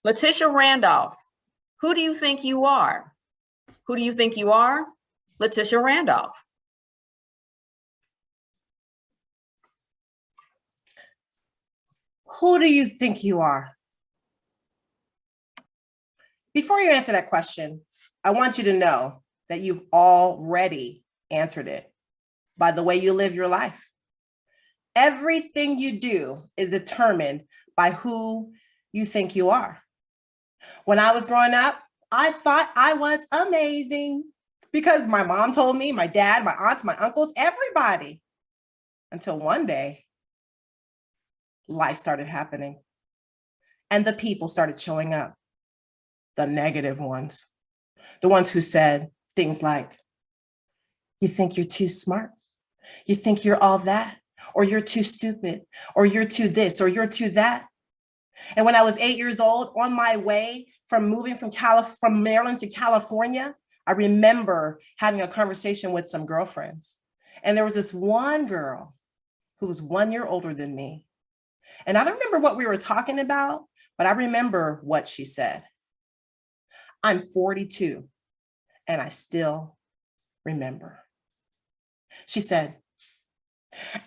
Letitia Randolph, who do you think you are? Who do you think you are? Letitia Randolph. Who do you think you are? Before you answer that question, I want you to know that you've already answered it by the way you live your life. Everything you do is determined by who you think you are. When I was growing up, I thought I was amazing because my mom told me, my dad, my aunts, my uncles, everybody. Until one day, life started happening and the people started showing up, the negative ones, the ones who said things like, you think you're too smart, you think you're all that, or you're too stupid, or you're too this, or you're too that. And when I was 8 years old, on my way from moving from Maryland to California, I remember having a conversation with some girlfriends. And there was this one girl who was 1 year older than me. And I don't remember what we were talking about, but I remember what she said. I'm 42 and I still remember. She said,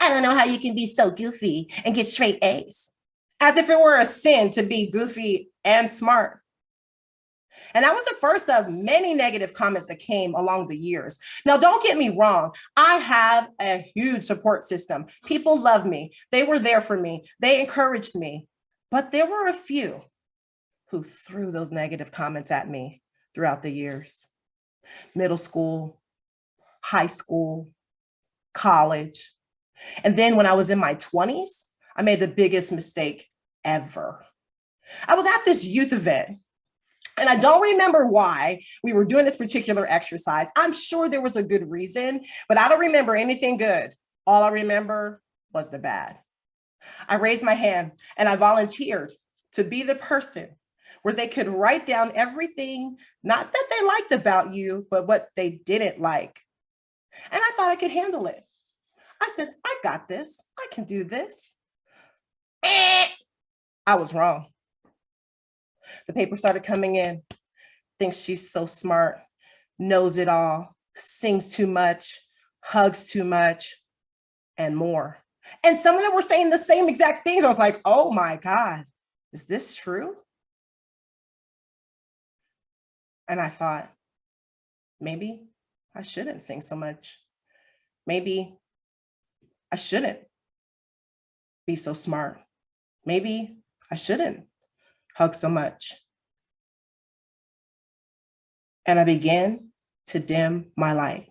I don't know how you can be so goofy and get straight A's. As if it were a sin to be goofy and smart. And that was the first of many negative comments that came along the years. Now, don't get me wrong. I have a huge support system. People love me. They were there for me. They encouraged me. But there were a few who threw those negative comments at me throughout the years. Middle school, high school, college. And then when I was in my 20s, I made the biggest mistake ever. I was at this youth event, and I don't remember why we were doing this particular exercise. I'm sure there was a good reason, but I don't remember anything good. All I remember was the bad. I raised my hand and I volunteered to be the person where they could write down everything, not that they liked about you, but what they didn't like. And I thought I could handle it. I said, I got this. I can do this. I was wrong. The paper started coming in. Thinks she's so smart, knows it all, sings too much, hugs too much, and more. And some of them were saying the same exact things. I was like, oh my God, is this true? And I thought, maybe I shouldn't sing so much. Maybe I shouldn't be so smart. Maybe I shouldn't hug so much. And I began to dim my light.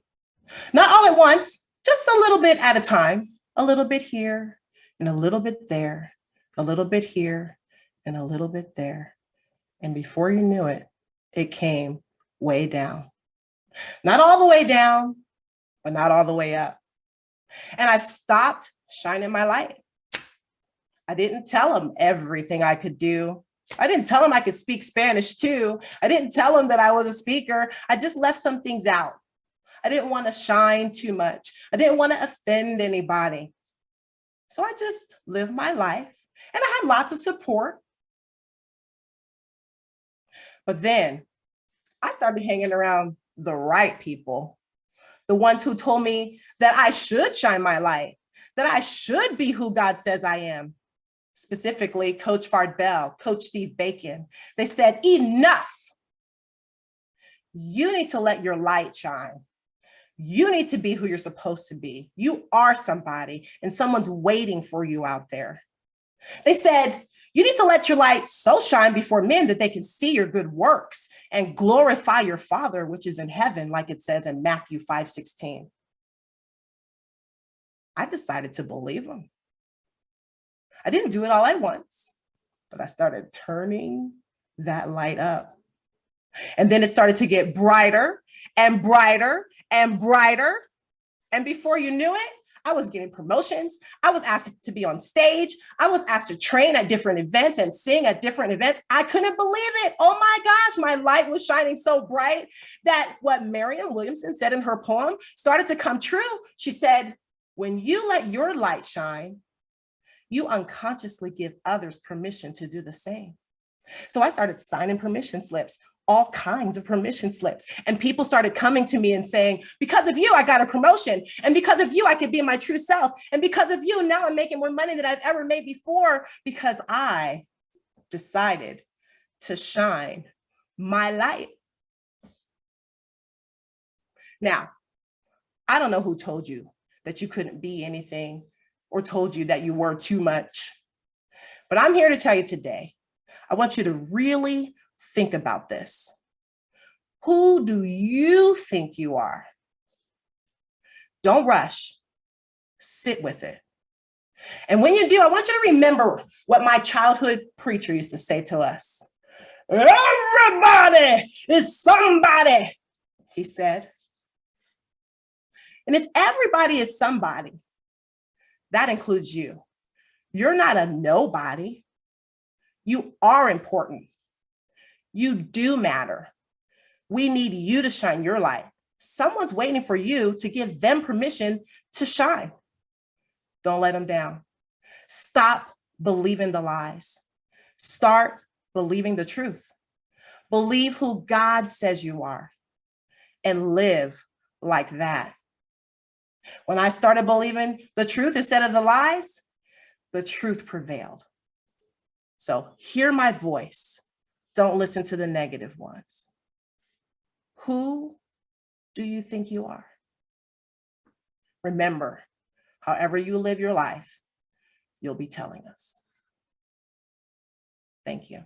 Not all at once, just a little bit at a time, a little bit here and a little bit there, a little bit here and a little bit there. And before you knew it, it came way down. Not all the way down, but not all the way up. And I stopped shining my light. I didn't tell them everything I could do. I didn't tell them I could speak Spanish too. I didn't tell them that I was a speaker. I just left some things out. I didn't want to shine too much. I didn't want to offend anybody. So I just lived my life and I had lots of support. But then I started hanging around the right people, the ones who told me that I should shine my light, that I should be who God says I am. Specifically, Coach Fard Bell, Coach Steve Bacon. They said, enough. You need to let your light shine. You need to be who you're supposed to be. You are somebody and someone's waiting for you out there. They said, you need to let your light so shine before men that they can see your good works and glorify your Father, which is in heaven, like it says in Matthew 5:16. I decided to believe them. I didn't do it all at once, but I started turning that light up. And then it started to get brighter and brighter and brighter. And before you knew it, I was getting promotions. I was asked to be on stage. I was asked to train at different events and sing at different events. I couldn't believe it. Oh my gosh, my light was shining so bright that what Marianne Williamson said in her poem started to come true. She said, when you let your light shine, you unconsciously give others permission to do the same. So I started signing permission slips, all kinds of permission slips. And people started coming to me and saying, because of you, I got a promotion. And because of you, I could be my true self. And because of you, now I'm making more money than I've ever made before, because I decided to shine my light. Now, I don't know who told you that you couldn't be anything or told you that you were too much, but I'm here to tell you today, I want you to really think about this. Who do you think you are? Don't rush, sit with it. And when you do, I want you to remember what my childhood preacher used to say to us. Everybody is somebody, he said. And if everybody is somebody, that includes you. You're not a nobody. You are important. You do matter. We need you to shine your light. Someone's waiting for you to give them permission to shine. Don't let them down. Stop believing the lies. Start believing the truth. Believe who God says you are and live like that. When I started believing the truth instead of the lies, the truth prevailed. So hear my voice. Don't listen to the negative ones. Who do you think you are? Remember, however you live your life, you'll be telling us. Thank you.